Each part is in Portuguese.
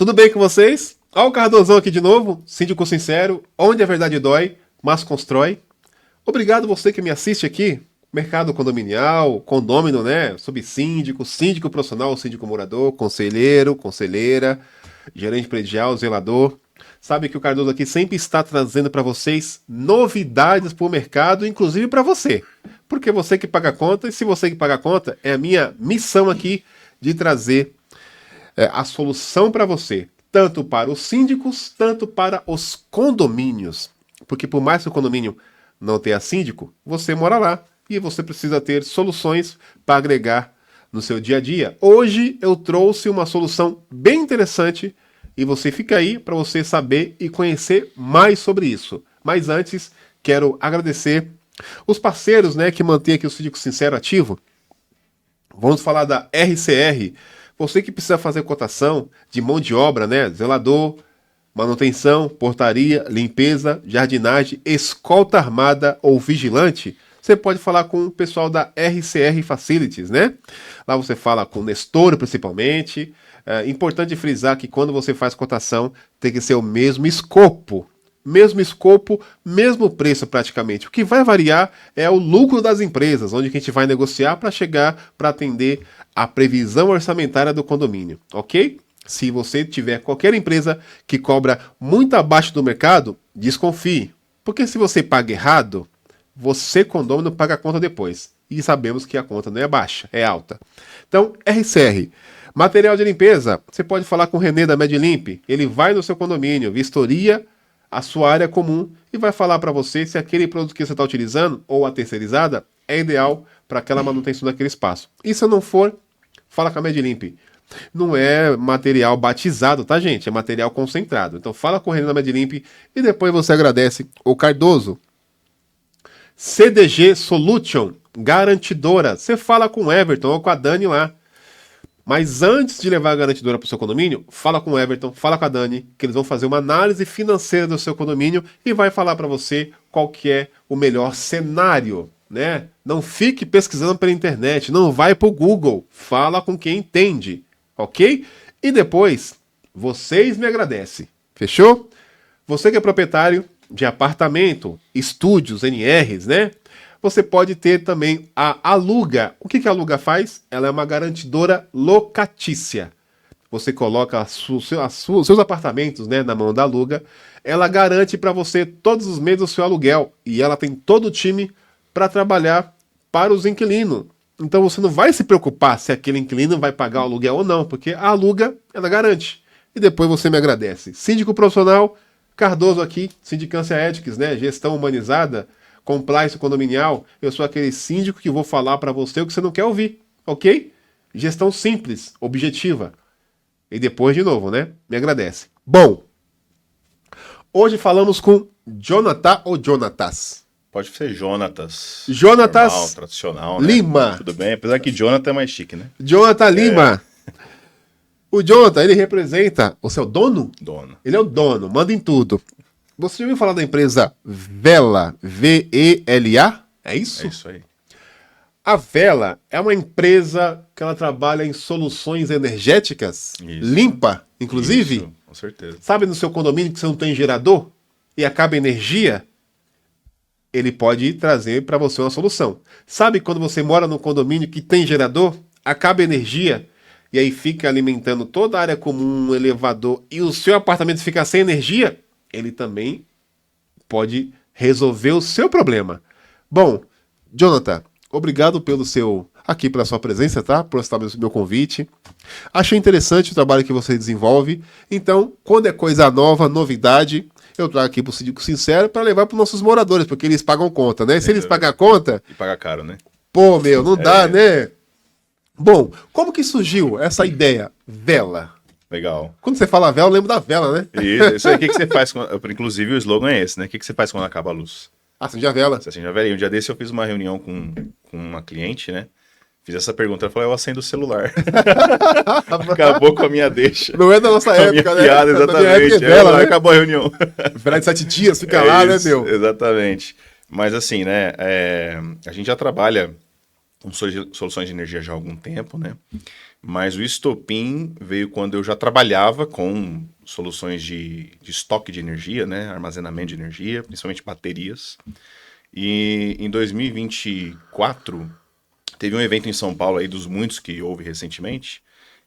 Tudo bem com vocês? Olha o Cardozão aqui de novo, síndico sincero, onde a verdade dói, mas constrói. Obrigado você que me assiste aqui, mercado condominial, condômino, né? Subsíndico, síndico profissional, síndico morador, conselheiro, conselheira, gerente predial, zelador. Sabe que o Cardoso aqui sempre está trazendo para vocês novidades para o mercado, inclusive para você. Porque você que paga a conta, e se você que paga a conta, é a minha missão aqui de trazer a solução para você, tanto para os síndicos, tanto para os condomínios. Porque por mais que o condomínio não tenha síndico, você mora lá e você precisa ter soluções para agregar no seu dia a dia. Hoje eu trouxe uma solução bem interessante e você fica aí para você saber e conhecer mais sobre isso. Mas antes, quero agradecer os parceiros, né, que mantêm aqui o Síndico Sincero ativo. Vamos falar da RCR. Você que precisa fazer cotação de mão de obra, né? Zelador, manutenção, portaria, limpeza, jardinagem, escolta armada ou vigilante, você pode falar com o pessoal da RCR Facilities, né? Lá você fala com o Nestor, principalmente. É importante frisar que quando você faz cotação, tem que ser o mesmo escopo. Mesmo escopo, mesmo preço praticamente. O que vai variar é o lucro das empresas, onde a gente vai negociar para chegar para atender a previsão orçamentária do condomínio, ok? Se você tiver qualquer empresa que cobra muito abaixo do mercado, desconfie. Porque se você paga errado, você, condomínio, paga a conta depois. E sabemos que a conta não é baixa, é alta. Então, RCR. Material de limpeza, você pode falar com o Renê da MedLimp. Ele vai no seu condomínio, vistoria a sua área comum e vai falar para você se aquele produto que você está utilizando ou a terceirizada é ideal para aquela manutenção daquele espaço. E se não for, fala com a MedLimp. Não é material batizado, tá, gente? É material concentrado. Então fala com o Renan da MedLimp e depois você agradece o Cardoso. CDG Solution, garantidora. Você fala com o Everton ou com a Dani lá. Mas antes de levar a garantidora para o seu condomínio, fala com o Everton, fala com a Dani, que eles vão fazer uma análise financeira do seu condomínio e vai falar para você qual que é o melhor cenário, né? Não fique pesquisando pela internet, não vai para o Google, fala com quem entende, ok? E depois, vocês me agradecem, fechou? Você que é proprietário de apartamento, estúdios, NRs, né? Você pode ter também a Aluga. O que a Aluga faz? Ela é uma garantidora locatícia. Você coloca seus apartamentos, né, na mão da Aluga. Ela garante para você todos os meses o seu aluguel. E ela tem todo o time para trabalhar para os inquilinos. Então você não vai se preocupar se aquele inquilino vai pagar o aluguel ou não, porque a Aluga, ela garante. E depois você me agradece. Síndico profissional, Cardoso aqui, Sindicância Ethics, né, gestão humanizada, compliance condominial, eu sou aquele síndico que vou falar para você o que você não quer ouvir, ok? Gestão simples, objetiva. E depois de novo, né? Me agradece. Bom, hoje falamos com Jonathan ou Jonatas? Pode ser Jonatas. Jonatas normal, tradicional, né? Lima. Tudo bem, apesar que Jonathan é mais chique, né? Jonathan Lima. O Jonathan, ele representa o seu dono? Dono. Ele é o dono, manda em tudo. Você já ouviu falar da empresa Vela, V-E-L-A? É isso? É isso aí. A Vela é uma empresa que ela trabalha em soluções energéticas, Isso. Limpa, inclusive. Isso, com certeza. Sabe no seu condomínio que você não tem gerador e acaba a energia? Ele pode trazer para você uma solução. Sabe quando você mora num condomínio que tem gerador, acaba a energia e aí fica alimentando toda a área comum, um elevador e o seu apartamento fica sem energia? Ele também pode resolver o seu problema. Bom, Jonathan, obrigado pela sua presença, tá? Por aceitar meu convite. Achei interessante o trabalho que você desenvolve. Então, quando é coisa nova, novidade, eu trago aqui pro Síndico Sincero para levar para os nossos moradores, porque eles pagam conta, né? Se eles pagam a conta... E paga caro, né? Pô, meu, não dá, né? Bom, como que surgiu essa ideia? Vela. Legal. Quando você fala vela, eu lembro da vela, né? Isso aí, o que você faz? Inclusive, o slogan é esse, né? O que você faz quando acaba a luz? Acende a vela. Você acende a velhinha. Um dia desse eu fiz uma reunião com uma cliente, né? Fiz essa pergunta, ela falou, eu acendo o celular. Acabou com a minha deixa. Não é da nossa época, né? Piada, exatamente. Época é vela, né? Acabou a reunião. Vela de 7 dias, fica lá, isso, né, meu? Exatamente. Mas assim, né? A gente já trabalha com soluções de energia já há algum tempo, né? Mas o estopim veio quando eu já trabalhava com soluções de estoque de energia, né? Armazenamento de energia, principalmente baterias. E em 2024, teve um evento em São Paulo aí dos muitos que houve recentemente,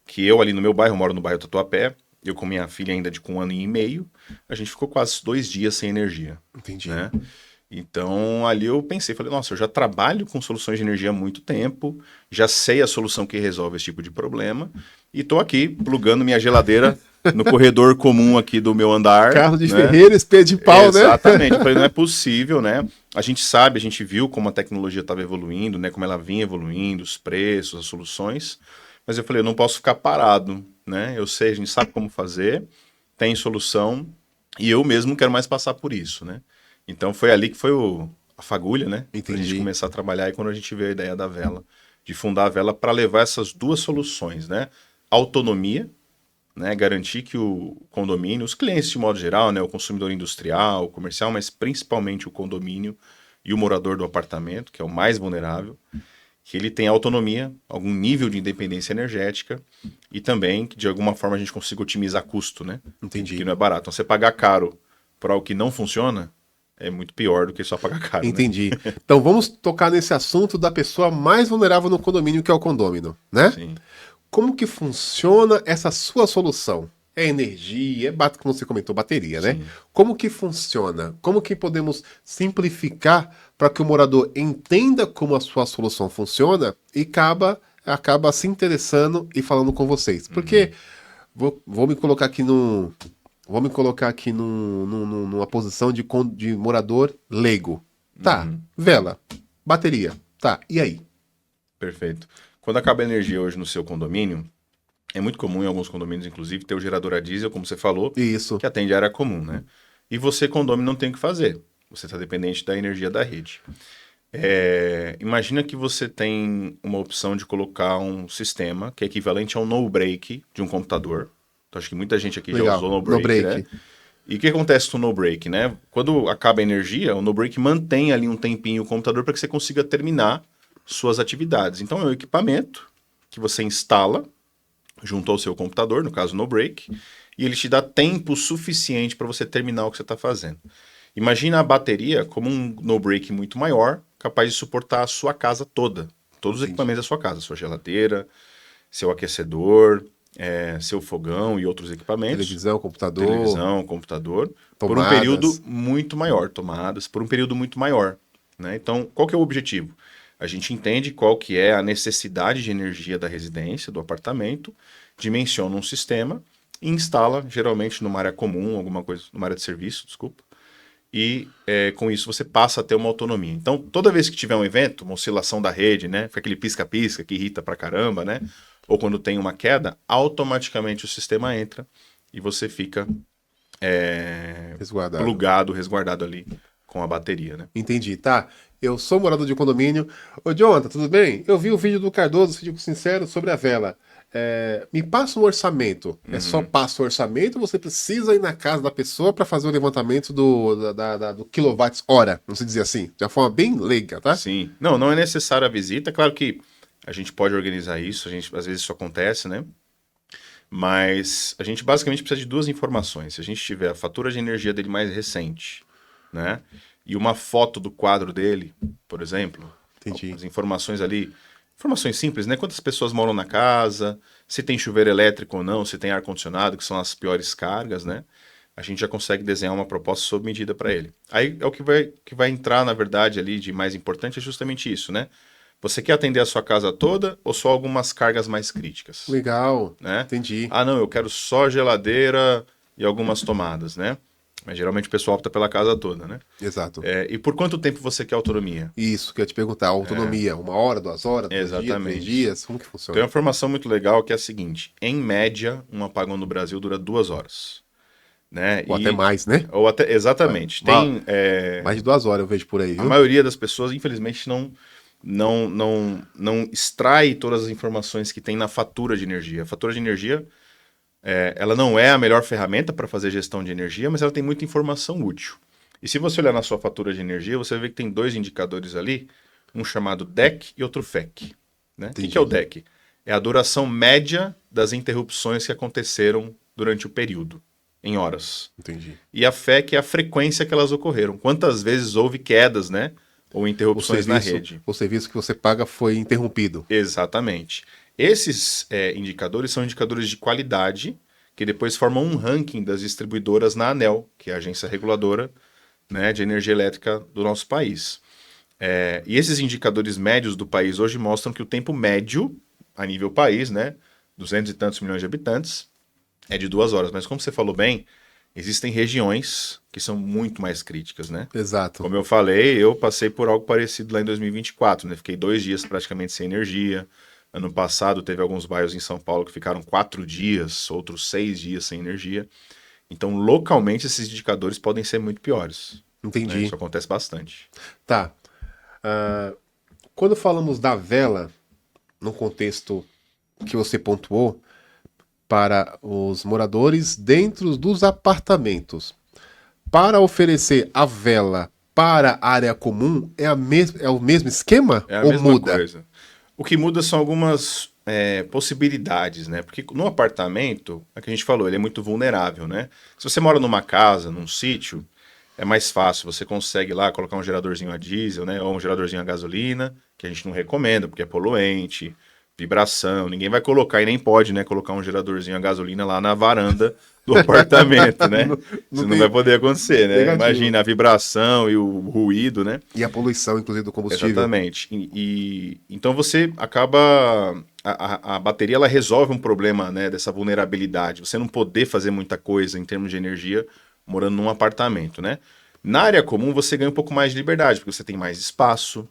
que eu ali no meu bairro, eu moro no bairro Tatuapé, eu com minha filha ainda de com 1 ano e meio, a gente ficou quase 2 dias sem energia, Entendi. né? Então ali eu pensei, falei, nossa, eu já trabalho com soluções de energia há muito tempo, já sei a solução que resolve esse tipo de problema, e tô aqui plugando minha geladeira no corredor comum aqui do meu andar, Carro de né? ferreiro, espelho de pau, né? Exatamente. Eu falei, não é possível, né? A gente sabe, a gente viu como a tecnologia estava evoluindo, né? Como ela vinha evoluindo, os preços, as soluções. Mas eu falei, eu não posso ficar parado, né? Eu sei, a gente sabe como fazer, tem solução, e eu mesmo não quero mais passar por isso, né? Então foi ali que foi a fagulha, né? Pra gente Entendi. começar a trabalhar e quando a gente veio a ideia da vela, de fundar a vela para levar essas duas soluções, né? Autonomia, né, garantir que o condomínio, os clientes de modo geral, né, o consumidor industrial, o comercial, mas principalmente o condomínio e o morador do apartamento, que é o mais vulnerável, que ele tenha autonomia, algum nível de independência energética e também que de alguma forma a gente consiga otimizar custo, né? Entendi. Que não é barato. Então, você pagar caro por algo que não funciona é muito pior do que só pagar caro, né? Entendi. Então vamos tocar nesse assunto da pessoa mais vulnerável no condomínio, que é o condômino, né? Sim. Como que funciona essa sua solução? É energia, como você comentou, bateria, né? Sim. Como que funciona? Como que podemos simplificar para que o morador entenda como a sua solução funciona e acaba se interessando e falando com vocês? Porque vou me colocar aqui no, vou me colocar aqui numa posição de morador leigo. Tá, vela, bateria. Tá, e aí? Perfeito. Quando acaba a energia hoje no seu condomínio, é muito comum em alguns condomínios, inclusive, ter o gerador a diesel, como você falou, Isso. que atende a área comum, né? E você, condomínio, não tem o que fazer. Você está dependente da energia da rede. Imagina que você tem uma opção de colocar um sistema que é equivalente ao no-break de um computador. Então, acho que muita gente aqui já Legal. usou No no-break, né? break. E o que acontece com o no-break, né? Quando acaba a energia, o no-break mantém ali um tempinho o computador para que você consiga terminar suas atividades. Então, é um equipamento que você instala junto ao seu computador, no caso no break, e ele te dá tempo suficiente para você terminar o que você está fazendo. Imagina a bateria como um no break muito maior, capaz de suportar a sua casa toda, todos os Entendi. equipamentos da sua casa, sua geladeira, seu aquecedor, seu fogão e outros equipamentos, Televisão, computador, televisão, computador, por um tomadas. período muito maior, tomadas, por um período muito maior, né? Então, qual que é o objetivo? A gente entende qual que é a necessidade de energia da residência, do apartamento, dimensiona um sistema e instala, geralmente numa área comum, alguma coisa, numa área de serviço, desculpa, e com isso você passa a ter uma autonomia. Então, toda vez que tiver um evento, uma oscilação da rede, né, foi aquele pisca-pisca que irrita pra caramba, né, ou quando tem uma queda, automaticamente o sistema entra e você fica Resguardado. plugado, resguardado ali com a bateria, né? Entendi, tá. Eu sou morador de condomínio. Ô, Jonathan, tudo bem? Eu vi o vídeo do Cardoso, vídeo sincero, sobre a vela. Me passa um orçamento. É só passa o orçamento ou você precisa ir na casa da pessoa para fazer o levantamento do quilowatts-hora? Vamos dizer assim, de uma forma bem leiga, tá? Sim. Não, não é necessária a visita. Claro que a gente pode organizar isso, a gente, às vezes isso acontece, né? Mas a gente basicamente precisa de duas informações. Se a gente tiver a fatura de energia dele mais recente, né? E uma foto do quadro dele, por exemplo, Entendi. as informações ali, informações simples, né? Quantas pessoas moram na casa, se tem chuveiro elétrico ou não, se tem ar-condicionado, que são as piores cargas, né? A gente já consegue desenhar uma proposta sob medida para ele. Aí é o que vai entrar, na verdade, ali de mais importante é justamente isso, né? Você quer atender a sua casa toda ou só algumas cargas mais críticas, Legal. né? Entendi. Ah, não, eu quero só geladeira e algumas tomadas, né? Mas geralmente o pessoal opta pela casa toda, né? Exato. E por quanto tempo você quer autonomia? Isso que eu ia te perguntar. Autonomia, 1 hora, 2 horas, 2 dias, 3 Exatamente. dias? Como que Tem funciona? uma informação muito legal que é a seguinte: em média, um apagão no Brasil dura 2 horas, né? Ou até mais, né? Ou até, exatamente. Ma- Tem Mais de 2 horas eu vejo por aí, a viu? maioria das pessoas, infelizmente, não extrai todas as informações que tem na fatura de energia. A fatura de energia, ela não é a melhor ferramenta para fazer gestão de energia, mas ela tem muita informação útil. E se você olhar na sua fatura de energia, você vai ver que tem dois indicadores ali, um chamado DEC e outro FEC. Né? O que é o DEC? é a duração média das interrupções que aconteceram durante o período, em horas. Entendi. E a FEC é a frequência que elas ocorreram. Quantas vezes houve quedas, né? Ou interrupções na rede. O serviço que você paga foi interrompido. Exatamente. Esses indicadores são indicadores de qualidade que depois formam um ranking das distribuidoras na ANEEL, que é a agência reguladora, né, de energia elétrica do nosso país. E esses indicadores médios do país hoje mostram que o tempo médio, a nível país, né, 200 e tantos milhões de habitantes, é de 2 horas. Mas como você falou bem, existem regiões que são muito mais críticas, né? Exato. Como eu falei, eu passei por algo parecido lá em 2024, né? Fiquei 2 dias praticamente sem energia. Ano passado teve alguns bairros em São Paulo que ficaram 4 dias, outros 6 dias sem energia. Então, localmente, esses indicadores podem ser muito piores. Entendi. Né? Isso acontece bastante. Tá. Quando falamos da vela, no contexto que você pontuou, para os moradores dentro dos apartamentos, para oferecer a vela para a área comum, é o mesmo esquema? É a ou mesma muda? coisa. O que muda são algumas possibilidades, né? Porque no apartamento, é que a gente falou, ele é muito vulnerável, né? Se você mora numa casa, num sítio, é mais fácil. Você consegue lá colocar um geradorzinho a diesel, né? Ou um geradorzinho a gasolina, que a gente não recomenda, porque é poluente, vibração. Ninguém vai colocar e nem pode, né? Colocar um geradorzinho a gasolina lá na varanda do apartamento, né? Isso não vai poder acontecer, né? Negativo. Imagina a vibração e o ruído, né? E a poluição, inclusive, do combustível. Exatamente. Então você acaba. A bateria ela resolve um problema, né, dessa vulnerabilidade. Você não poder fazer muita coisa em termos de energia morando num apartamento, né? Na área comum você ganha um pouco mais de liberdade, porque você tem mais espaço,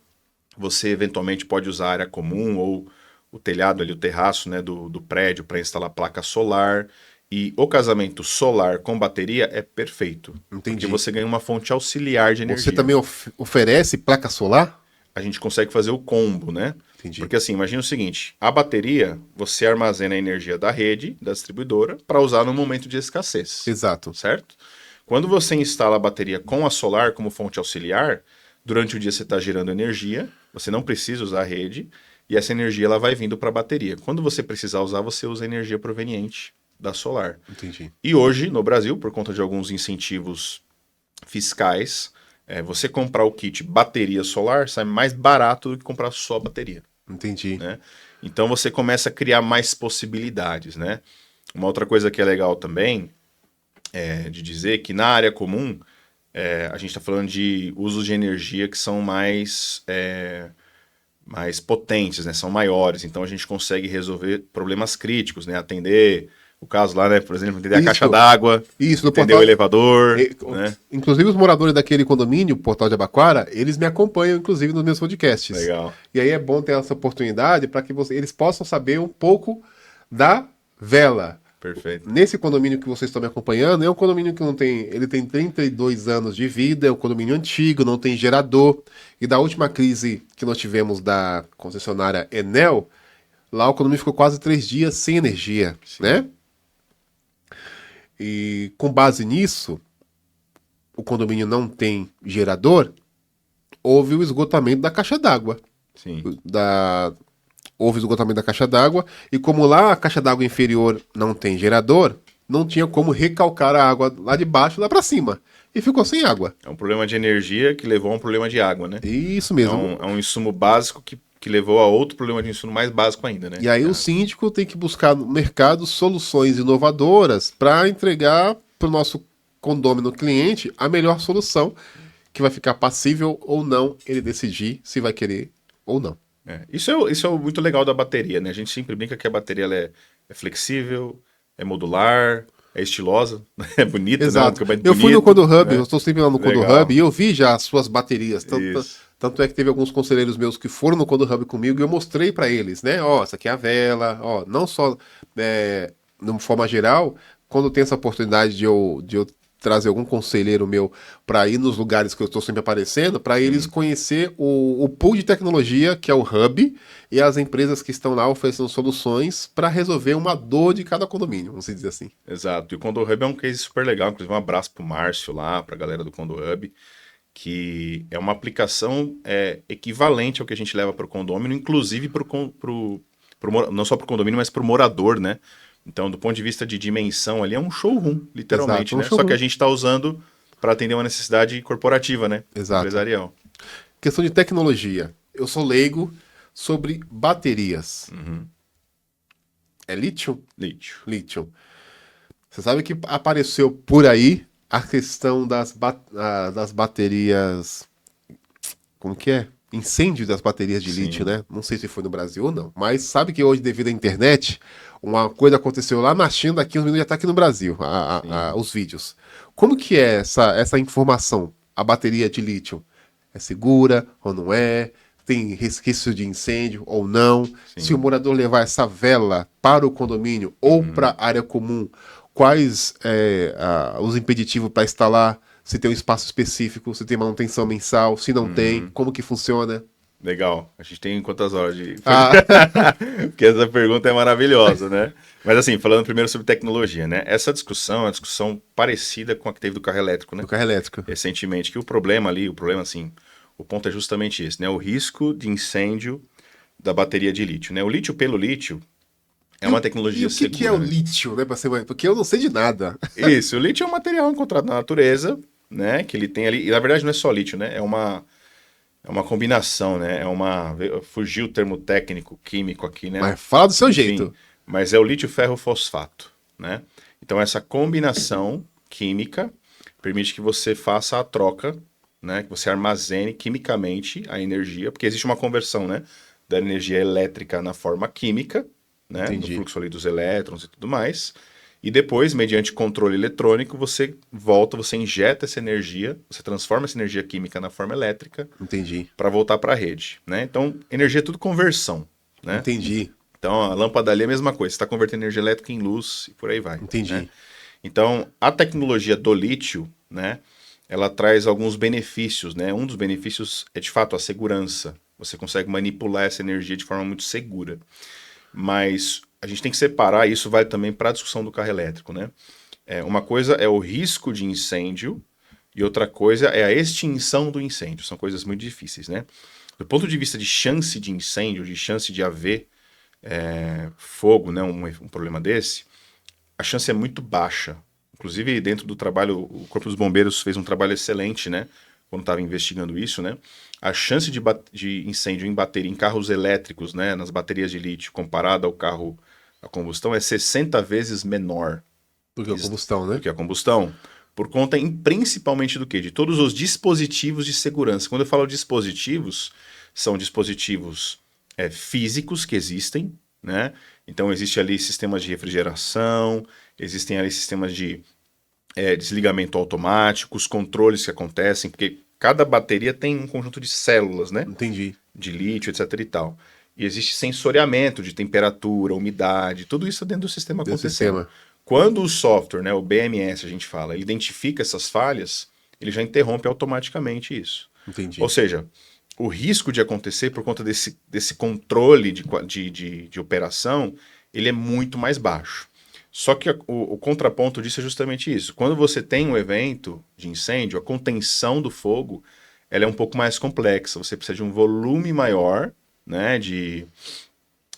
você eventualmente pode usar a área comum ou o telhado ali, o terraço, né, do prédio para instalar placa solar. E o casamento solar com bateria é perfeito. Entendi. Porque você ganha uma fonte auxiliar de energia. Você também oferece placa solar? A gente consegue fazer o combo, né? Entendi. Porque assim, imagina o seguinte, a bateria, você armazena a energia da rede, da distribuidora, para usar no momento de escassez. Exato. Certo? Quando você instala a bateria com a solar como fonte auxiliar, durante o dia você está gerando energia, você não precisa usar a rede, e essa energia ela vai vindo para a bateria. Quando você precisar usar, você usa a energia proveniente da solar. Entendi. E hoje, no Brasil, por conta de alguns incentivos fiscais, você comprar o kit bateria solar sai mais barato do que comprar só a bateria. Entendi. Né? Então você começa a criar mais possibilidades, né? Uma outra coisa que é legal também de dizer que na área comum a gente está falando de usos de energia que são mais potentes, né? São maiores. Então a gente consegue resolver problemas críticos, né? Atender o caso lá, né? Por exemplo, atender a caixa d'água, atender o elevador. Né? Inclusive os moradores daquele condomínio, Portal de Abaquara, eles me acompanham, inclusive, nos meus podcasts. Legal. E aí é bom ter essa oportunidade para que eles possam saber um pouco da vela. Perfeito. Nesse condomínio que vocês estão me acompanhando, é um condomínio que não tem. Ele tem 32 anos de vida, é um condomínio antigo, não tem gerador. E da última crise que nós tivemos da concessionária Enel, lá o condomínio ficou quase 3 dias sem energia, né? E com base nisso, o condomínio não tem gerador, houve o esgotamento da caixa d'água. Sim. Houve esgotamento da caixa d'água, e como lá a caixa d'água inferior não tem gerador, não tinha como recalcar a água lá de baixo lá para cima. E ficou sem água. É um problema de energia que levou a um problema de água, né? Isso mesmo. É um insumo básico que levou a outro problema de insumo mais básico ainda, né? E aí o síndico tem que buscar no mercado soluções inovadoras para entregar para o nosso condômino cliente a melhor solução, que vai ficar passível ou não ele decidir se vai querer ou não. Isso é muito legal da bateria, né? A gente sempre brinca que a bateria ela é flexível, é modular, é estilosa, é bonita. Exato. Não, eu fui no Condo Hub, né? eu estou sempre lá no Condo Legal. Hub e eu vi já as suas baterias. Isso. Tanto é que teve alguns conselheiros meus que foram no Condo Hub comigo e eu mostrei para eles, né? Ó, essa aqui é a vela, ó, não só de uma forma geral, quando tem essa oportunidade de eu trazer algum conselheiro meu para ir nos lugares que eu estou sempre aparecendo, para eles conhecer o pool de tecnologia, que é o Hub, e as empresas que estão lá oferecendo soluções para resolver uma dor de cada condomínio, vamos dizer assim. Exato. E o Condo Hub é um case super legal. Inclusive, um abraço pro Márcio lá, pra galera do Condo Hub, que é uma aplicação equivalente ao que a gente leva para o condômino, inclusive para o não só para o condomínio, mas para o morador, né? Então, do ponto de vista de dimensão ali, é um showroom, literalmente, Exato, um né? Só showroom. que a gente está usando para atender uma necessidade corporativa, né? Exato. Empresarial. Questão de tecnologia. Eu sou leigo sobre baterias. É lítio? Lítio. Lítio. Você sabe que apareceu por aí a questão das baterias. Como que é? Incêndio das baterias de Sim. lítio, né? Não sei se foi no Brasil ou não. Mas sabe que hoje, devido à internet, uma coisa aconteceu lá na China, daqui uns minutos já está aqui no Brasil, os vídeos. Como que é essa informação? A bateria de lítio é segura ou não é? Tem resquício de incêndio ou não? Se o morador levar essa vela para o condomínio ou para a área comum, quais os impeditivos para instalar? Se tem um espaço específico, se tem manutenção mensal, se não tem, como que funciona? Legal. A gente tem quantas horas de... Ah, Porque essa pergunta é maravilhosa, né? Mas assim, falando primeiro sobre tecnologia, né? Essa discussão é uma discussão parecida com a que teve do carro elétrico, né? do carro elétrico. Recentemente, que o problema assim, o ponto é justamente esse, né? O risco de incêndio da bateria de lítio, né? O lítio pelo lítio é uma tecnologia E o que que é o segura, né? lítio, né, porque eu não sei de nada. Isso, o lítio é um material encontrado na natureza, né? Que ele tem ali, e na verdade não é só lítio, né? É uma combinação, né? Fugiu o termo técnico, químico aqui, né? Mas fala do seu Enfim, jeito. mas é o lítio-ferro-fosfato, né? Então essa combinação química permite que você faça a troca, né? Que você armazene quimicamente a energia, porque existe uma conversão, né? Da energia elétrica na forma química, né? No Entendi. fluxo ali dos elétrons e tudo mais. E depois, mediante controle eletrônico, você injeta essa energia, você transforma essa energia química na forma elétrica Entendi. para voltar para a rede, né? Então, energia é tudo conversão, né? Entendi. Então, a lâmpada ali é a mesma coisa, você está convertendo energia elétrica em luz e por aí vai, Entendi. né? Então, a tecnologia do lítio, né? Ela traz alguns benefícios, né? Um dos benefícios é, de fato, a segurança. Você consegue manipular essa energia de forma muito segura. Mas a gente tem que separar, e isso vale também para a discussão do carro elétrico, né? Uma coisa é o risco de incêndio e outra coisa é a extinção do incêndio. São coisas muito difíceis, né? Do ponto de vista de chance de incêndio, de chance de haver fogo, né? Um problema desse, a chance é muito baixa. Inclusive, dentro do trabalho, o Corpo dos Bombeiros fez um trabalho excelente, né? Quando estava investigando isso, né? A chance de incêndio em carros elétricos, né? Nas baterias de lítio, comparada ao carro a combustão, é 60 vezes menor Porque é combustão, do né? que a combustão. Por conta, principalmente do quê? De todos os dispositivos de segurança. Quando eu falo dispositivos, são dispositivos físicos que existem, né? Então, existe ali sistemas de refrigeração, existem ali sistemas de desligamento automático, os controles que acontecem, porque cada bateria tem um conjunto de células, né? Entendi. De lítio, etc e tal. E existe sensoriamento de temperatura, umidade, tudo isso dentro do sistema Desse acontecendo. sistema. Quando o software, né, o BMS a gente fala, ele identifica essas falhas, ele já interrompe automaticamente isso. Entendi. Ou seja, o risco de acontecer por conta desse controle de operação, ele é muito mais baixo. Só que o contraponto disso é justamente isso. Quando você tem um evento de incêndio, a contenção do fogo ela é um pouco mais complexa. Você precisa de um volume maior, né, de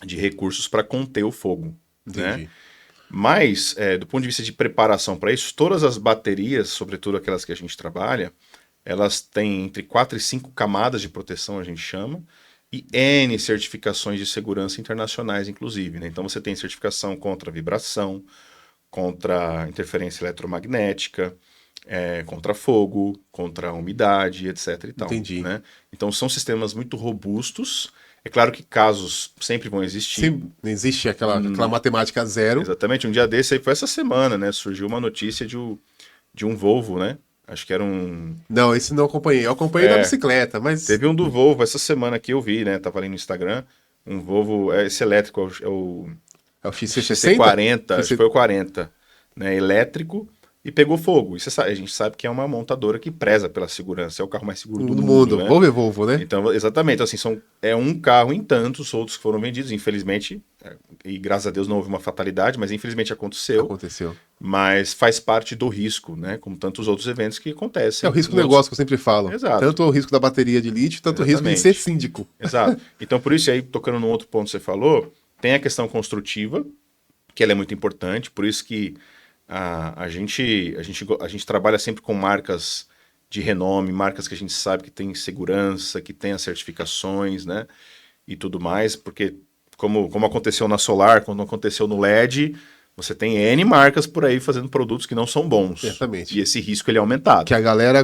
recursos para conter o fogo. Entendi. Né? Mas, do ponto de vista de preparação para isso, todas as baterias, sobretudo aquelas que a gente trabalha, elas têm entre 4 e 5 camadas de proteção, a gente chama, e N certificações de segurança internacionais, inclusive. Né? Então você tem certificação contra vibração, contra interferência eletromagnética, contra fogo, contra umidade, etc. E tal, Entendi. né? Então são sistemas muito robustos. É claro que casos sempre vão existir. Sim, não existe aquela matemática zero. Exatamente. Um dia desse aí foi essa semana, né? Surgiu uma notícia de um Volvo, né? Acho que era um. Não, esse não acompanhei. Eu acompanhei da bicicleta, mas. Teve um do Volvo essa semana que eu vi, né? Tava ali no Instagram. Um Volvo, esse elétrico, É o XC60? XC40, acho que foi o 40, né? Elétrico. E pegou fogo. A gente sabe que é uma montadora que preza pela segurança. É o carro mais seguro do mundo, né? Volvo é Volvo, né? Então, exatamente. Assim, é um carro em tantos outros que foram vendidos. Infelizmente, e graças a Deus não houve uma fatalidade, mas infelizmente aconteceu. Aconteceu. Mas faz parte do risco, né? Como tantos outros eventos que acontecem. É o risco do negócio que eu sempre falo. Exato. Tanto o risco da bateria de lítio, tanto o risco de ser síndico. Exato. Então, por isso aí, tocando num outro ponto que você falou, Tem a questão construtiva, que ela é muito importante, por isso que a gente trabalha sempre com marcas de renome, marcas que a gente sabe que tem segurança, que tem as certificações, né? E tudo mais, porque como aconteceu na Solar, quando aconteceu no LED, você tem N marcas por aí fazendo produtos que não são bons. Certamente. E esse risco ele é aumentado. Que a galera,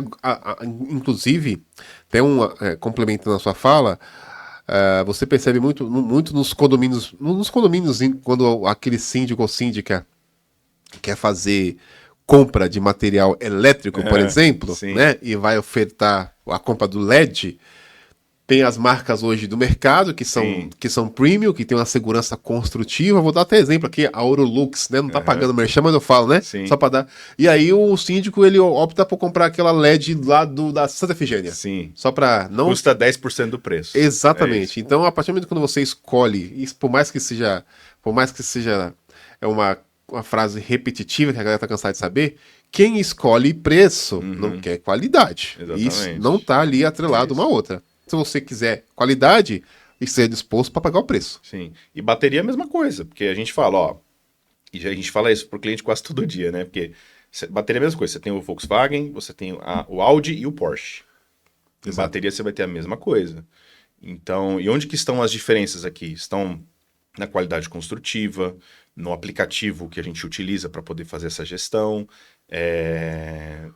inclusive, tem complementando a sua fala, você percebe muito nos condomínios, quando aquele síndico ou síndica quer fazer compra de material elétrico, por exemplo, sim. né, e vai ofertar a compra do LED. Tem as marcas hoje do mercado que são premium, que tem uma segurança construtiva. Vou dar até exemplo aqui, a Orolux, né? Não tá pagando merchan, mas eu falo, né? Sim. Só para dar. E aí o síndico, ele opta por comprar aquela LED lá da Santa Efigênia. Sim. Só para não... Custa 10% do preço. Exatamente. Então, a partir do momento que você escolhe, isso, por mais que seja uma frase repetitiva que a galera tá cansada de saber, quem escolhe preço não quer qualidade. Exatamente. Isso não tá ali atrelado uma a outra. Se você quiser qualidade, esteja disposto para pagar o preço. Sim. E bateria é a mesma coisa, porque a gente fala, ó, e a gente fala isso pro cliente quase todo dia, né? Porque bateria é a mesma coisa. Você tem o Volkswagen, você tem o Audi e o Porsche. Em bateria você vai ter a mesma coisa. Então, e onde que estão as diferenças aqui? Estão na qualidade construtiva, no aplicativo que a gente utiliza para poder fazer essa gestão,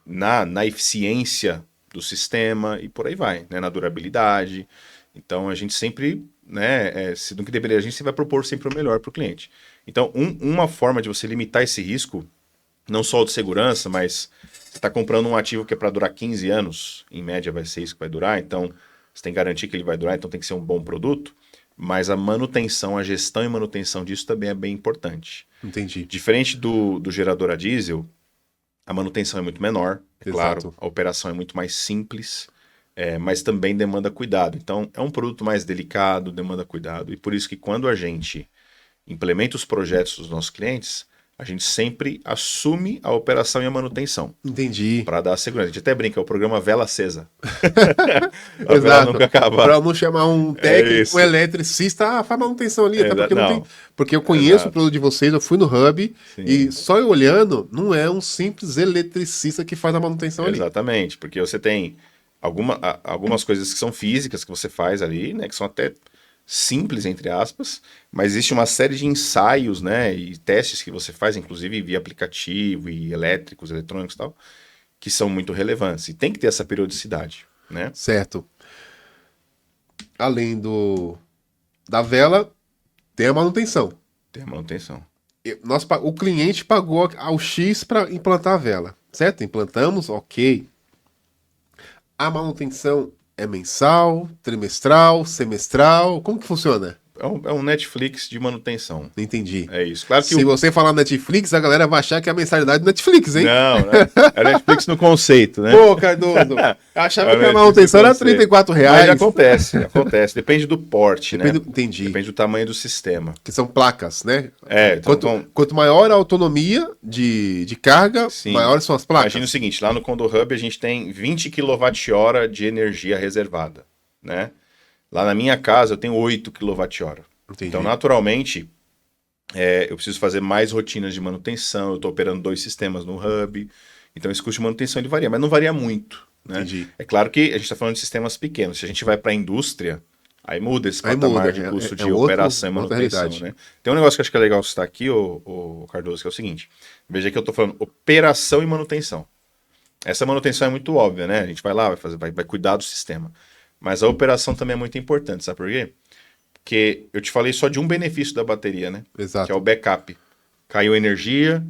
na eficiência do sistema e por aí vai, né? Na durabilidade. Então a gente sempre, né, se do que deveria, a gente vai propor sempre o melhor para o cliente. Então uma forma de você limitar esse risco, não só o de segurança, mas você está comprando um ativo que é para durar 15 anos, em média vai ser isso que vai durar, então você tem que garantir que ele vai durar, então tem que ser um bom produto, mas a manutenção, a gestão e manutenção disso também é bem importante. Entendi. Diferente do gerador a diesel, a manutenção é muito menor, é claro, a operação é muito mais simples, mas também demanda cuidado. Então, é um produto mais delicado, demanda cuidado. E por isso que quando a gente implementa os projetos dos nossos clientes, a gente sempre assume a operação e a manutenção. Entendi. Para dar segurança. A gente até brinca, é o programa Vela Acesa. A vela nunca acaba. Para não chamar um técnico, um eletricista, faz manutenção ali. Porque, não tem, porque eu conheço o produto de vocês, eu fui no Hub, e só eu olhando, não é um simples eletricista que faz a manutenção ali. Exatamente, porque você tem algumas coisas que são físicas que você faz ali, né, que são até simples, entre aspas, mas existe uma série de ensaios, né, e testes que você faz, inclusive via aplicativo e elétricos, eletrônicos e tal, que são muito relevantes. E tem que ter essa periodicidade, né? Certo. Além da vela, tem a manutenção. Tem a manutenção. O cliente pagou ao X para implantar a vela, certo? Implantamos, ok. A manutenção é mensal, trimestral, semestral? Como que funciona? É um Netflix de manutenção. Entendi. É isso. Claro que se você falar Netflix, a galera vai achar que é a mensalidade do Netflix, hein? Não, né? É Netflix no conceito, né? Pô, Cardoso, eu achava que a manutenção era R$34. Mas acontece. Depende do porte, né? Entendi. Depende do tamanho do sistema. Que são placas, né? Então, quanto maior a autonomia de carga, maiores são as placas. Imagina o seguinte, lá no Condo Hub a gente tem 20 kWh de energia reservada, né? Lá na minha casa eu tenho 8 kWh. Então, naturalmente, eu preciso fazer mais rotinas de manutenção, eu estou operando 2 sistemas no Hub, então esse custo de manutenção ele varia, mas não varia muito. Né? É claro que a gente está falando de sistemas pequenos. Se a gente vai para a indústria, aí muda esse patamar de custo de operação e manutenção. Né? Tem um negócio que eu acho que é legal citar aqui, o Cardoso, que é o seguinte. Veja que eu estou falando operação e manutenção. Essa manutenção é muito óbvia, né? A gente vai lá, vai cuidar do sistema. Mas a operação também é muito importante, sabe por quê? Porque eu te falei só de um benefício da bateria, né? Exato. Que é o backup. Caiu energia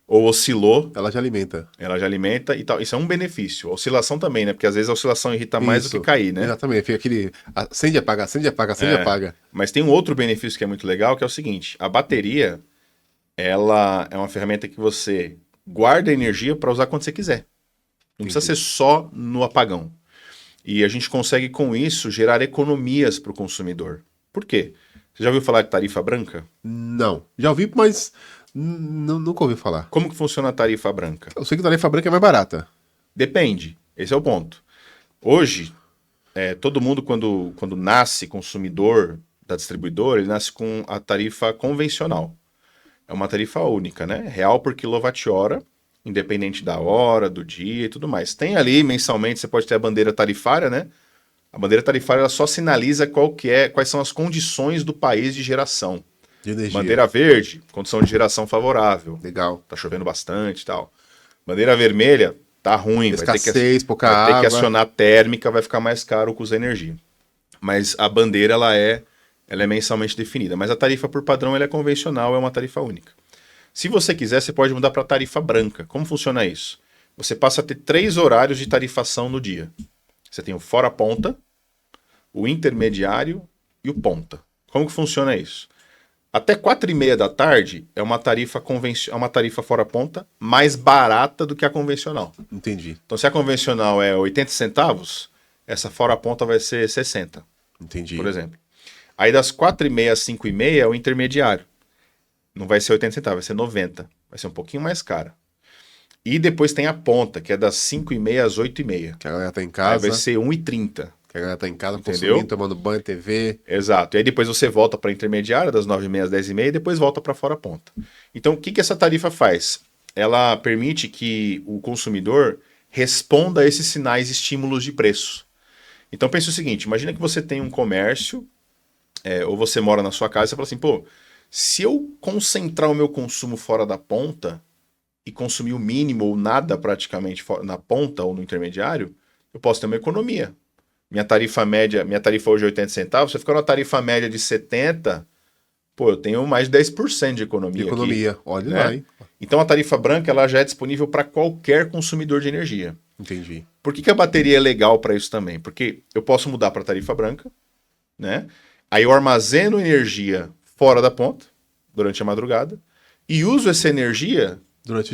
ou oscilou. Ela já alimenta. Ela já alimenta e tal. Isso é um benefício. A oscilação também, né? Porque às vezes a oscilação irrita mais do que cair, né? Exatamente. Fica aquele acende e apaga, acende e apaga, acende e apaga. Mas tem um outro benefício que é muito legal, que é o seguinte. A bateria, ela é uma ferramenta que você guarda energia para usar quando você quiser. Não precisa ser só no apagão. E a gente consegue, com isso, gerar economias para o consumidor. Por quê? Você já ouviu falar de tarifa branca? Não. Já ouvi, mas nunca ouvi falar. Como que funciona a tarifa branca? Eu sei que a tarifa branca é mais barata. Depende. Esse é o ponto. Hoje, todo mundo, quando nasce consumidor da distribuidora, ele nasce com a tarifa convencional. É uma tarifa única, né? Real por quilowatt-hora, independente da hora, do dia e tudo mais. Tem ali, mensalmente, você pode ter a bandeira tarifária, né? A bandeira tarifária ela só sinaliza quais são as condições do país de geração. De energia. Bandeira verde, condição de geração favorável. Legal. Tá chovendo bastante e tal. Bandeira vermelha, tá ruim. Escassez, pouca vai ter que água. acionar térmica, vai ficar mais caro o custo da energia. Mas a bandeira, ela é mensalmente definida. Mas a tarifa por padrão, ela é convencional, é uma tarifa única. Se você quiser, você pode mudar para tarifa branca. Como funciona isso? Você passa a ter 3 horários de tarifação no dia. Você tem o fora ponta, o intermediário e o ponta. Como que funciona isso? Até 4h30 da tarde é uma tarifa fora ponta mais barata do que a convencional. Entendi. Então, se a convencional é 80 centavos, essa fora ponta vai ser 60, Entendi. por exemplo. Aí das 4h30 às 5h30 é o intermediário. Não vai ser 80 centavos, vai ser 90. Vai ser um pouquinho mais cara. E depois tem a ponta, que é das 5h30 às 8h30. Que a galera tá em Aí casa. vai ser 1,30. Que a galera tá em casa Entendeu? consumindo, tomando banho, TV. Exato. E aí depois você volta para a intermediária, das 9h30 às 10h30, e depois volta para fora ponta. Então, o que essa tarifa faz? Ela permite que o consumidor responda a esses sinais estímulos de preço. Então, pense o seguinte, imagina que você tem um comércio, ou você mora na sua casa, e você fala assim, pô, se eu concentrar o meu consumo fora da ponta e consumir o mínimo ou nada praticamente na ponta ou no intermediário, eu posso ter uma economia. Minha tarifa hoje é 80 centavos, você ficar numa tarifa média de 70, pô, eu tenho mais de 10% de economia. Aqui, olha né? lá, hein? Então a tarifa branca ela já é disponível para qualquer consumidor de energia. Entendi. Por que a bateria é legal para isso também? Porque eu posso mudar para tarifa branca, né? Aí eu armazeno energia fora da ponta, durante a madrugada, e uso essa energia Durante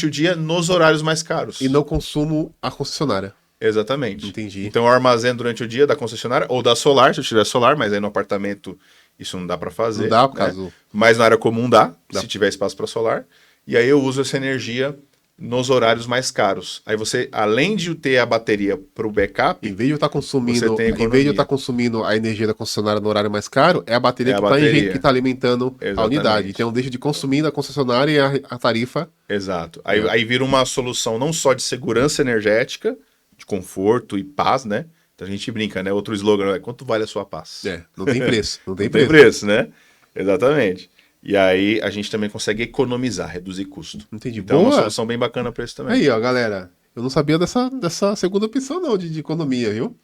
o dia. Nos horários mais caros. E não consumo a concessionária. Exatamente. Entendi. Então eu armazeno durante o dia da concessionária ou da solar, se eu tiver solar, mas aí no apartamento isso não dá para fazer. Não dá, por né? caso. Mas na área comum dá, se tiver espaço para solar. E aí eu uso essa energia nos horários mais caros. Aí você, além de ter a bateria para o backup, Em vez de eu estar consumindo, você tem em vez de eu economia. estar consumindo a energia da concessionária no horário mais caro, é a bateria É a que bateria. está alimentando a Exatamente. unidade. Então eu deixo de consumir na concessionária e a tarifa. Exato. Aí vira uma solução não só de segurança energética, de conforto e paz, né? Então a gente brinca, né? Outro slogan é quanto vale a sua paz? Não tem preço. Não tem Não tem preço. preço, né? Exatamente. E aí a gente também consegue economizar, reduzir custo. Entendi. Então é uma Boa. solução bem bacana para isso também. Aí, ó, galera. Eu não sabia dessa segunda opção, não, de economia, viu?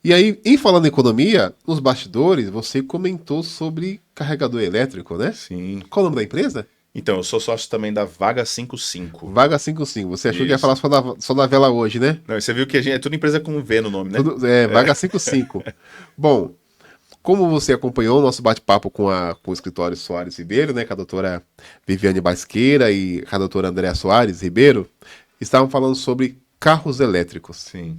E aí, em falando em economia, nos bastidores, você comentou sobre carregador elétrico, né? Sim. Qual o nome da empresa? Então, eu sou sócio também da Vaga 55. Vaga 55. Você achou que ia Isso. falar só da vela hoje, né? Não, você viu que a gente é tudo empresa com V no nome, né? Vaga 55. Bom, como você acompanhou o nosso bate-papo com o escritório Soares Ribeiro, né, com a doutora Viviane Basqueira e com a doutora Andréa Soares Ribeiro, estavam falando sobre carros elétricos. Sim,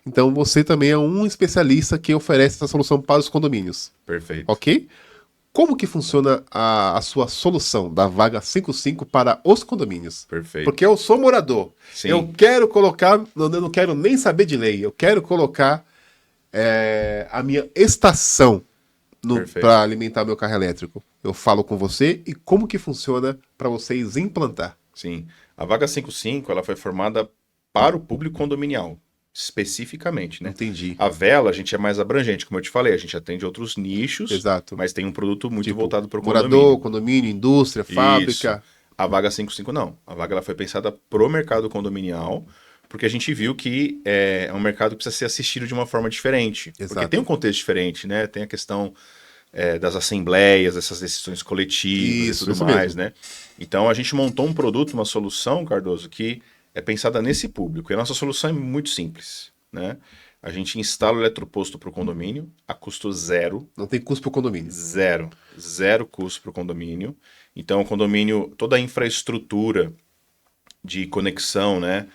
Então você também é um especialista que oferece essa solução para os condomínios, perfeito. ok? Como que funciona a sua solução da Vaga 55 para os condomínios? Perfeito. Porque eu sou morador. Sim. Eu quero colocar, eu não quero nem saber de lei, eu quero colocar a minha estação Perfeito. para alimentar meu carro elétrico. Eu falo com você e como que funciona para vocês implantar. Sim. A Vaga 55, ela foi formada para o público condominial, especificamente, né? Entendi. A vela, a gente é mais abrangente, como eu te falei, a gente atende outros nichos, Exato. mas tem um produto muito Tipo, voltado para o morador, condomínio, indústria, fábrica. A Vaga 55 não. A Vaga ela foi pensada pro mercado condominial, porque a gente viu que é um mercado que precisa ser assistido de uma forma diferente. Exato. Porque tem um contexto diferente, né? Tem a questão das assembleias, dessas decisões coletivas e tudo mais, mesmo. né? Então a gente montou um produto, uma solução, Cardoso, que é pensada nesse público. E a nossa solução é muito simples, né? A gente instala o eletroposto para o condomínio a custo zero. Não tem custo para o condomínio. Zero custo para o condomínio. Então o condomínio, toda a infraestrutura de conexão, né,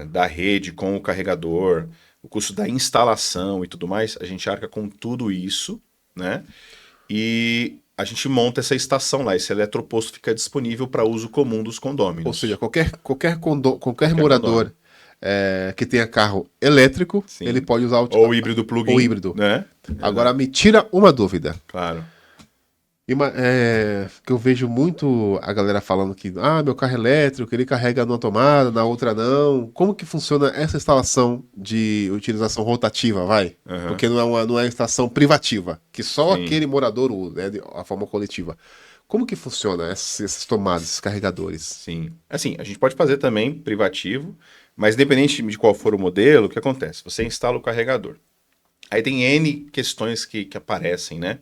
da rede com o carregador, o custo da instalação e tudo mais, a gente arca com tudo isso, né? E a gente monta essa estação lá, esse eletroposto fica disponível para uso comum dos condôminos. Ou seja, qualquer morador que tenha carro elétrico, Sim. ele pode usar Ou híbrido plug-in. Ou híbrido. Né? Agora, me tira uma dúvida. Claro. Que eu vejo muito a galera falando que meu carro é elétrico, ele carrega numa tomada, na outra não. Como que funciona essa instalação de utilização rotativa, vai? Aham. Porque não é uma instalação privativa, que só Sim. aquele morador usa, né, a forma coletiva. Como que funciona essas tomadas, esses carregadores? Sim. Assim, a gente pode fazer também privativo, mas independente de qual for o modelo, o que acontece? Você instala o carregador. Aí tem N questões que aparecem, né?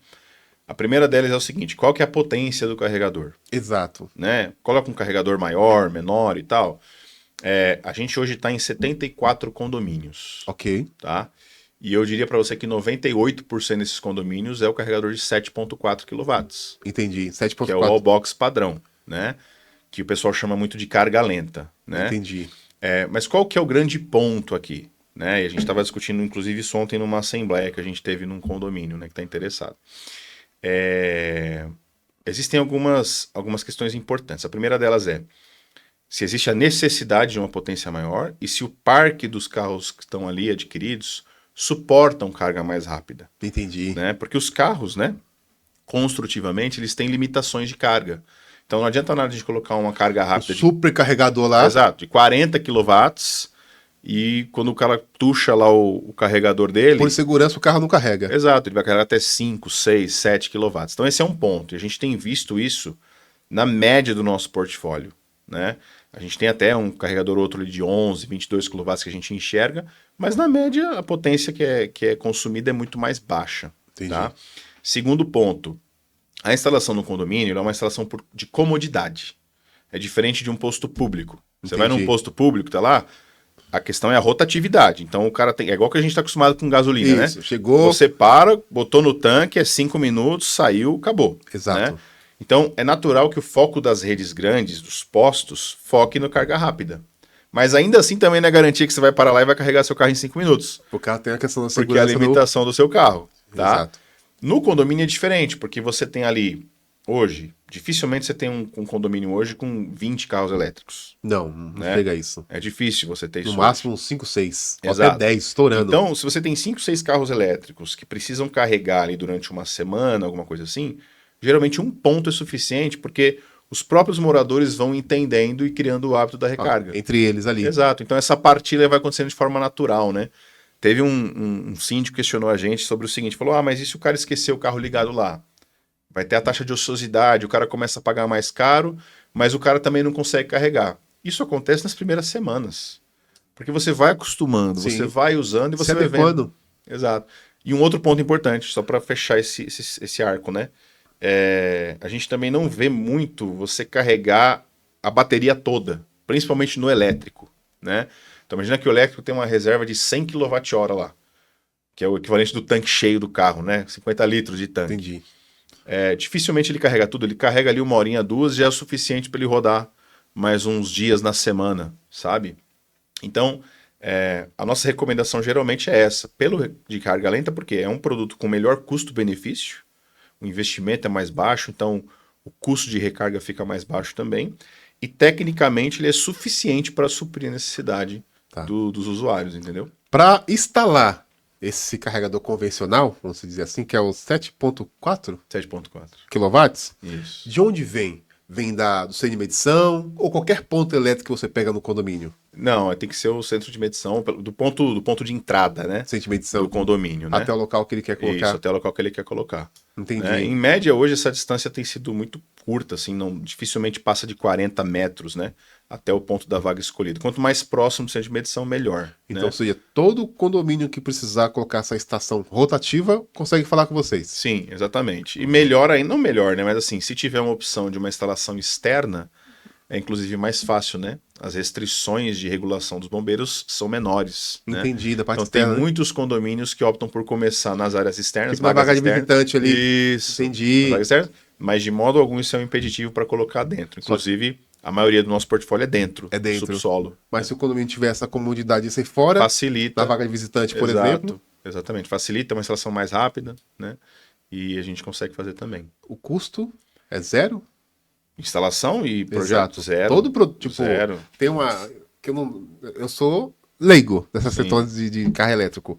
A primeira delas é o seguinte, qual que é a potência do carregador? Exato. Né? Coloca um carregador maior, menor e tal. A gente hoje está em 74 condomínios, Ok, tá? E eu diria para você que 98% desses condomínios é o carregador de 7.4 kW, entendi. que é o 7.4, wallbox padrão, né? Que o pessoal chama muito de carga lenta, né? entendi. Mas qual que é o grande ponto aqui? Né? E a gente estava discutindo, inclusive, isso ontem numa assembleia que a gente teve num condomínio, né, que está interessado. Existem algumas questões importantes. A primeira delas é se existe a necessidade de uma potência maior e se o parque dos carros que estão ali adquiridos suportam carga mais rápida. Entendi. Né? Porque os carros, né, construtivamente, eles têm limitações de carga. Então não adianta nada de colocar uma carga O rápida de supercarregador lá. exato, de 40 kW e quando o cara tuxa lá o carregador dele, Por segurança, o carro não carrega. exato, ele vai carregar até 5, 6, 7 kW. Então esse é um ponto, e a gente tem visto isso na média do nosso portfólio, né? A gente tem até um carregador outro ali de 11, 22 kW que a gente enxerga, mas na média a potência que é consumida é muito mais baixa. Entendi. Tá? Segundo ponto, a instalação no condomínio é uma instalação de comodidade. É diferente de um posto público. Você vai num Entendi. posto público, tá lá, a questão é a rotatividade. Então o cara tem. É igual que a gente está acostumado com gasolina, Isso, né? chegou. Você para, botou no tanque, é 5 minutos, saiu, acabou. Exato. Né? Então é natural que o foco das redes grandes, dos postos, foque no carga rápida. Mas ainda assim também não é garantia que você vai parar lá e vai carregar seu carro em 5 minutos. O carro tem a questão da Porque é a segurança. limitação do seu carro. Tá? Exato. No condomínio é diferente, porque você tem ali, hoje, dificilmente você tem um condomínio hoje com 20 carros elétricos. Não Né? chega a isso. É difícil você ter isso No hoje. máximo uns 5, 6. Ou Exato. até 10, estourando. Então, se você tem 5, 6 carros elétricos que precisam carregar ali durante uma semana, alguma coisa assim, geralmente um ponto é suficiente, porque os próprios moradores vão entendendo e criando o hábito da recarga. Entre eles ali. Exato. Então, essa partilha vai acontecendo de forma natural, né? Teve um síndico que questionou a gente sobre o seguinte, falou, mas e se o cara esquecer o carro ligado lá? Vai ter a taxa de ociosidade, o cara começa a pagar mais caro, mas o cara também não consegue carregar. Isso acontece nas primeiras semanas. Porque você vai acostumando, Sim. você vai usando e você Se vai adequando. vendo. Exato. E um outro ponto importante, só para fechar esse arco, né? A gente também não vê muito você carregar a bateria toda, principalmente no elétrico, né? Então imagina que o elétrico tem uma reserva de 100 kWh lá, que é o equivalente do tanque cheio do carro, né? 50 litros de tanque. Entendi. Dificilmente ele carrega tudo, ele carrega ali 1 horinha, 2, já é o suficiente para ele rodar mais uns dias na semana, sabe? Então, a nossa recomendação geralmente é essa, de carga lenta, porque é um produto com melhor custo-benefício, o investimento é mais baixo, então o custo de recarga fica mais baixo também, e tecnicamente ele é suficiente para suprir a necessidade dos usuários, entendeu? Para instalar esse carregador convencional, vamos dizer assim, que é o 7.4 7.4. kW, Isso. de onde vem? Vem do centro de medição ou qualquer ponto elétrico que você pega no condomínio? Não, tem que ser o centro de medição do ponto de entrada, né? Centro de medição. Do condomínio, né? Até o local que ele quer colocar. Isso, até o local que ele quer colocar. Entendi. Em média, hoje, essa distância tem sido muito curta, assim, dificilmente passa de 40 metros, né? Até o ponto da vaga escolhida. Quanto mais próximo do centro de medição, melhor. Então, né? seja, todo condomínio que precisar colocar essa estação rotativa consegue falar com vocês. Sim, exatamente. E melhor ainda, não melhor, né? Mas assim, se tiver uma opção de uma instalação externa, é inclusive mais fácil, né? As restrições de regulação dos bombeiros são menores. Entendi, né? da parte Então externa. tem muitos condomínios que optam por começar nas áreas externas. Tipo uma vaga de visitante ali. Isso. Entendi. Nas vagas externas, mas de modo algum isso é um impeditivo para colocar dentro. Inclusive, a maioria do nosso portfólio é dentro. É dentro. Subsolo. Mas se o condomínio tiver essa comodidade de sair fora, Facilita. na vaga de visitante, por Exato. exemplo, Exatamente. Facilita, é uma instalação mais rápida, né? E a gente consegue fazer também. o custo é zero? Instalação e projeto Exato. zero. Todo produto, tipo, Zero. tem uma que eu sou leigo dessas Sim. questões de carro elétrico.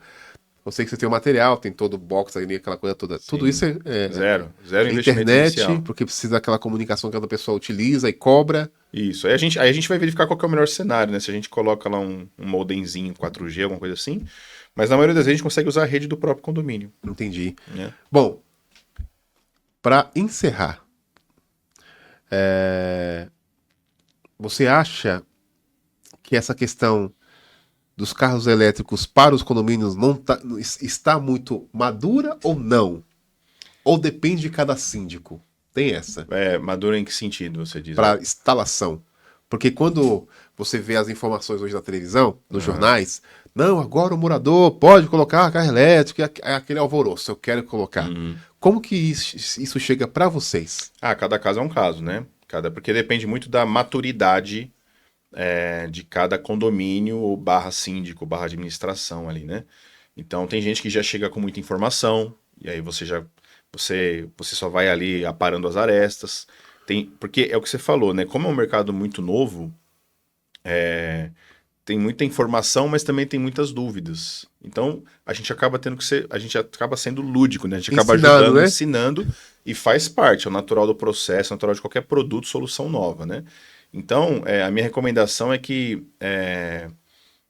Eu sei que você tem o material, tem todo o box ali, aquela coisa toda. Tudo Sim. isso Zero é investimento internet, inicial. porque precisa daquela comunicação que cada pessoa utiliza e cobra. Isso. Aí a gente vai verificar qual que é o melhor cenário, né? Se a gente coloca lá um modemzinho 4G, alguma coisa assim. Mas na maioria das vezes a gente consegue usar a rede do próprio condomínio, Entendi. né? Bom, para encerrar, você acha que essa questão dos carros elétricos para os condomínios está muito madura ou não? Ou depende de cada síndico? Tem essa. Madura em que sentido você diz? Para instalação. Porque quando você vê as informações hoje na televisão, nos Aham. jornais, não, agora o morador pode colocar carro elétrico, é aquele alvoroço, eu quero colocar. Uhum. Como que isso chega para vocês? Cada caso é um caso, né? Porque depende muito da maturidade de cada condomínio, ou barra síndico, barra administração ali, né? Então tem gente que já chega com muita informação, e aí você só vai ali aparando as arestas. Porque é o que você falou, né? Como é um mercado muito novo, tem muita informação, mas também tem muitas dúvidas. Então, a gente acaba sendo lúdico, né? A gente acaba Ensinando, ajudando, né? ensinando e faz parte, é o natural do processo, é o natural de qualquer produto, solução nova, né? Então, a minha recomendação é que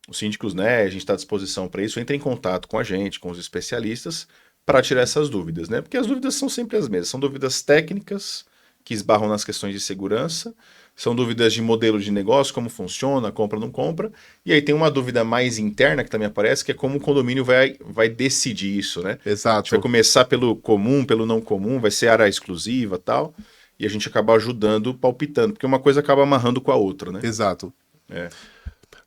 os síndicos, né, a gente está à disposição para isso, entrem em contato com a gente, com os especialistas, para tirar essas dúvidas, né? Porque as dúvidas são sempre as mesmas, são dúvidas técnicas que esbarram nas questões de segurança, são dúvidas de modelo de negócio, como funciona, compra ou não compra, e aí tem uma dúvida mais interna que também aparece, que é como o condomínio vai decidir isso, né? A gente vai Exato. começar pelo comum, pelo não comum, vai ser área exclusiva tal, e a gente acaba ajudando, palpitando, porque uma coisa acaba amarrando com a outra, né? Exato. É,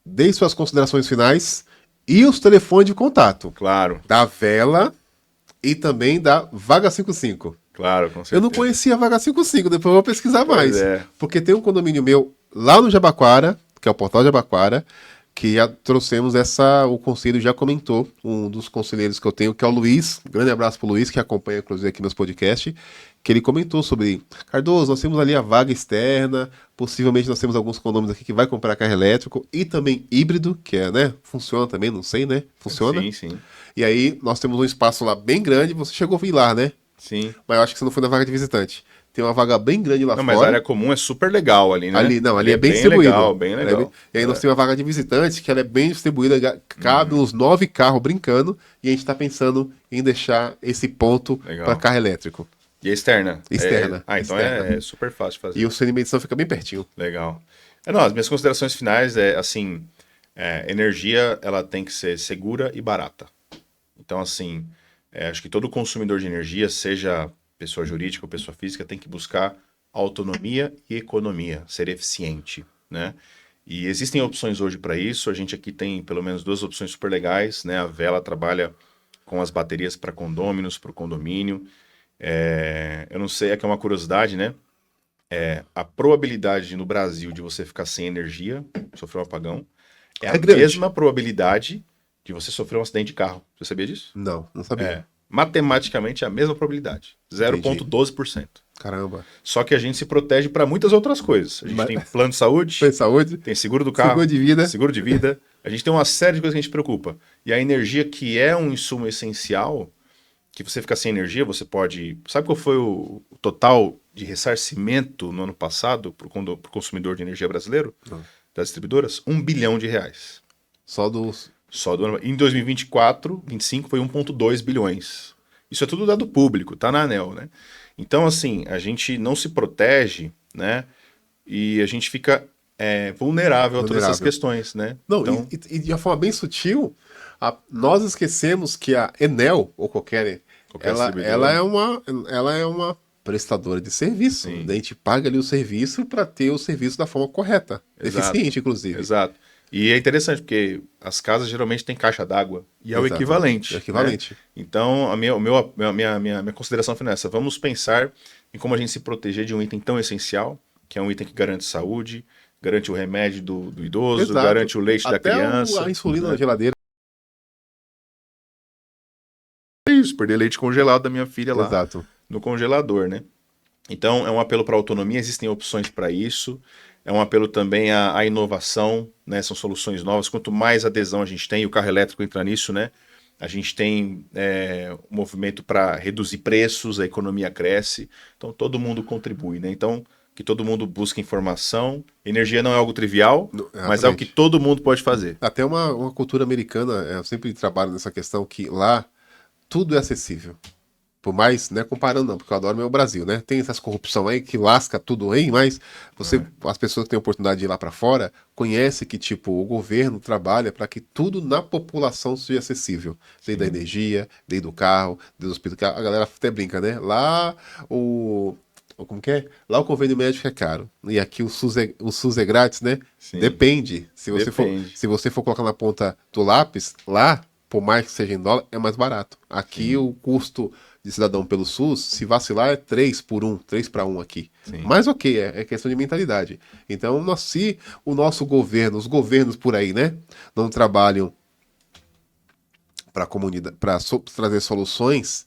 Dê suas considerações finais e os telefones de contato claro, da Vela e também da Vaga 55. claro, com Eu não certeza. conhecia a Vaga 55, depois eu vou pesquisar Pois mais. é. Porque tem um condomínio meu lá no Jabaquara, que é o Portal Jabaquara, que já trouxemos o conselho já comentou, um dos conselheiros que eu tenho, que é o Luiz, um grande abraço pro Luiz, que acompanha inclusive aqui meus podcasts, que ele comentou sobre, Cardoso, nós temos ali a vaga externa, possivelmente nós temos alguns condomínios aqui que vai comprar carro elétrico, e também híbrido, que né, funciona também, não sei, né, funciona. Sim, sim, E aí nós temos um espaço lá bem grande, você chegou a vir lá, né? sim. Mas eu acho que você não foi na vaga de visitante. Tem uma vaga bem grande lá Não, mas a fora. área comum é super legal ali, né? Ali, não, ali Ali é é bem bem legal, distribuído. bem Ela legal. E aí nós temos a vaga de visitante, que ela é bem distribuída, cabe uns 9 carros brincando, e a gente está pensando em deixar esse ponto para Legal. carro elétrico. E a externa? Externa. Então Externa. é super fácil de fazer. E o centro de medição fica bem pertinho. Legal. Não, as minhas considerações finais assim, energia, ela tem que ser segura e barata. Então, assim, acho que todo consumidor de energia, seja pessoa jurídica ou pessoa física, tem que buscar autonomia e economia, ser eficiente, né? E existem opções hoje para isso. A gente aqui tem pelo menos duas opções super legais, né? A Vela trabalha com as baterias para condôminos, para o condomínio. Eu não sei, é que é uma curiosidade, né? A probabilidade no Brasil de você ficar sem energia, sofrer um apagão, é a É grande. mesma probabilidade de você sofrer um acidente de carro. Você sabia disso? Não, não sabia. Matematicamente é a mesma probabilidade, Entendi. 0,12%. Caramba. Só que a gente se protege para muitas outras coisas. A gente Mas- tem plano de saúde, Foi saúde, tem seguro do seguro carro, de vida. seguro de vida. A gente tem uma série de coisas que a gente preocupa. E a energia, que é um insumo essencial, que você fica sem energia, você pode. Sabe qual foi o total de ressarcimento no ano passado para o consumidor de energia brasileiro? Não. Das distribuidoras? R$ 1 bilhão. Só dos. Só do ano. Em 2024, 25 foi 1,2 bilhões. Isso é tudo dado público, tá na ANEEL, né? Então, assim, a gente não se protege, né? E a gente fica vulnerável a todas essas Vulnerável. questões, né? Não, Então, e de uma forma bem sutil, nós esquecemos que a Enel, ou qualquer, qualquer ela distribuidora. ela é uma prestadora de serviço. Sim. A gente paga ali o serviço para ter o serviço da forma correta, Exato. eficiente, inclusive. Exato. E é interessante, porque as casas geralmente têm caixa d'água. E é o Exato. equivalente. É o equivalente. Né? Então, minha consideração final é essa. Vamos pensar em como a gente se proteger de um item tão essencial, que é um item que garante saúde, garante o remédio do idoso, Exato. garante o leite da Até criança. a insulina né? na geladeira. É isso, perder leite congelado da minha filha lá Exato. no congelador, né? Então, é um apelo para autonomia, existem opções para isso. é um apelo também à inovação, né? São soluções novas. Quanto mais adesão a gente tem, e o carro elétrico entra nisso, né? A gente tem um movimento para reduzir preços, a economia cresce, então todo mundo contribui, né? Então, que todo mundo busque informação. Energia não é algo trivial, mas é o que todo mundo pode fazer. Até uma cultura americana, eu sempre trabalho nessa questão que lá tudo é acessível. Por mais, né, comparando não, porque eu adoro meu Brasil, né? Tem essas corrupção aí que lasca tudo aí, mas as pessoas que têm a oportunidade de ir lá para fora conhecem que, tipo, o governo trabalha para que tudo na população seja acessível. Desde a energia, desde o carro, desde o hospital. A galera até brinca, né? Lá como que é? Lá o convênio médico é caro. E aqui o SUS é grátis, né? Sim. Depende. Se você Depende. se você for colocar na ponta do lápis, lá, por mais que seja em dólar, é mais barato. Aqui o custo de cidadão pelo SUS, se vacilar, é 3 para 1 aqui. Sim. Mas ok, é questão de mentalidade. Então, se o nosso governo, os governos por aí, né, não trabalham para a comunidade, para trazer soluções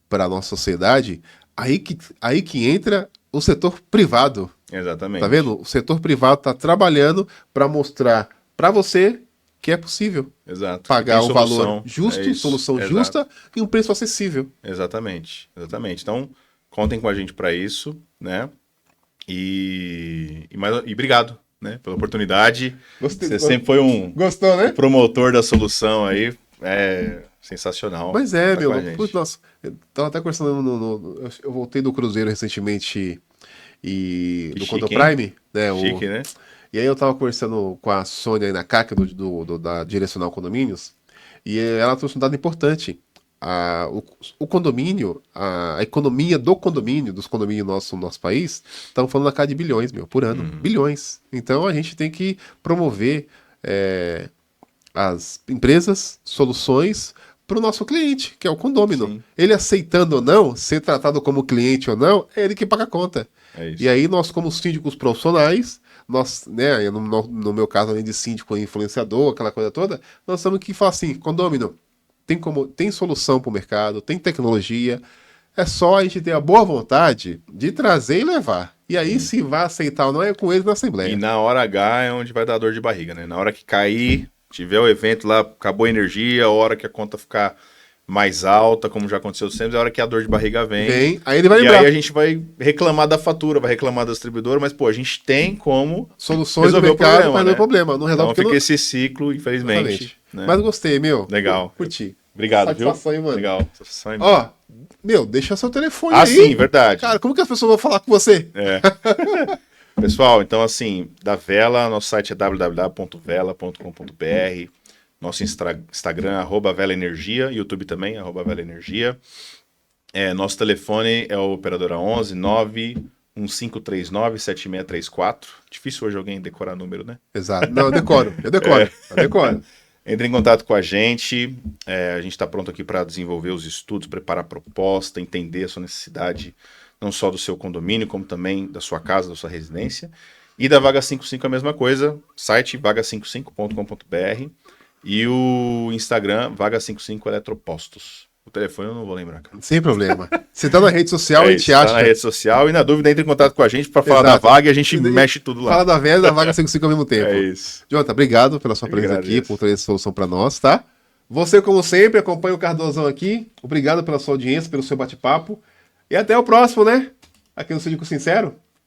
para a nossa sociedade, aí que entra o setor privado. Exatamente. Tá vendo? O setor privado está trabalhando para mostrar para você que é possível. Exato. Pagar Tem um valor justo, solução Exato. justa e um preço acessível. Exatamente. Então, contem com a gente para isso, né? E obrigado, né, pela oportunidade. Você sempre foi um Gostou, né? promotor da solução aí. É sensacional. Mas é, tá meu. com a gente. Putz, nossa, eu tava até conversando eu voltei do Cruzeiro recentemente e Que do chique, Conto hein? Prime, né? Chique, né? E aí eu tava conversando com a Sônia aí na CAC da Direcional Condomínios, e ela trouxe um dado importante. O condomínio, a economia do condomínio, dos condomínios no nosso país, estão falando na casa de bilhões, meu, por ano. Bilhões. Então a gente tem que promover as empresas, soluções para o nosso cliente, que é o condômino. Sim. Ele aceitando ou não, ser tratado como cliente ou não, é ele que paga a conta. É isso. E aí nós, como síndicos profissionais, nós, né, no meu caso, além de síndico influenciador, aquela coisa toda, nós temos que falar assim, condômino, tem solução para o mercado, tem tecnologia, é só a gente ter a boa vontade de trazer e levar. E aí, se vai aceitar ou não, é com eles na Assembleia. E na hora H é onde vai dar dor de barriga, né? Na hora que cair, tiver o evento lá, acabou a energia, a hora que a conta ficar mais alta, como já aconteceu sempre, é a hora que a dor de barriga vem. Aí ele vai E lembrar. aí a gente vai reclamar da fatura, vai reclamar da distribuidora, mas, pô, a gente tem como soluções do resolver mercado para resolver né? o problema. Não resolve Então fica esse ciclo, infelizmente. Né? Mas gostei, meu. Legal. Curti. Obrigado, Satisfação, viu? hein, mano? Legal. Satisfação, hein, Ó, meu, deixa seu telefone Ah, aí. sim, verdade. Cara, como que as pessoas vão falar com você? É. Pessoal, então assim, da Vela, nosso site é www.vela.com.br, nosso Instagram, @VelaEnergia, YouTube também, @VelaEnergia. Nosso telefone é o operadora 11 91539-7634. Difícil hoje alguém decorar número, né? Exato. Não, eu decoro. Eu decoro. Entre em contato com a gente. A gente está pronto aqui para desenvolver os estudos, preparar a proposta, entender a sua necessidade, não só do seu condomínio, como também da sua casa, da sua residência. E da Vaga 55 a mesma coisa, site vaga55.com.br e o Instagram Vaga55 Eletropostos. O telefone eu não vou lembrar, cara. Sem problema. Você tá na rede social, a gente acha. Tá na rede social e na dúvida entre em contato com a gente para falar da Exato. vaga e a gente mexe tudo lá. Fala da Vela e da Vaga 55 ao mesmo tempo. É isso. Jonathan, obrigado pela sua presença aqui, por trazer essa solução para nós, tá? Você, como sempre, acompanha o Cardozão aqui. Obrigado pela sua audiência, pelo seu bate-papo. E até o próximo, né? Aqui no Síndico Sincero.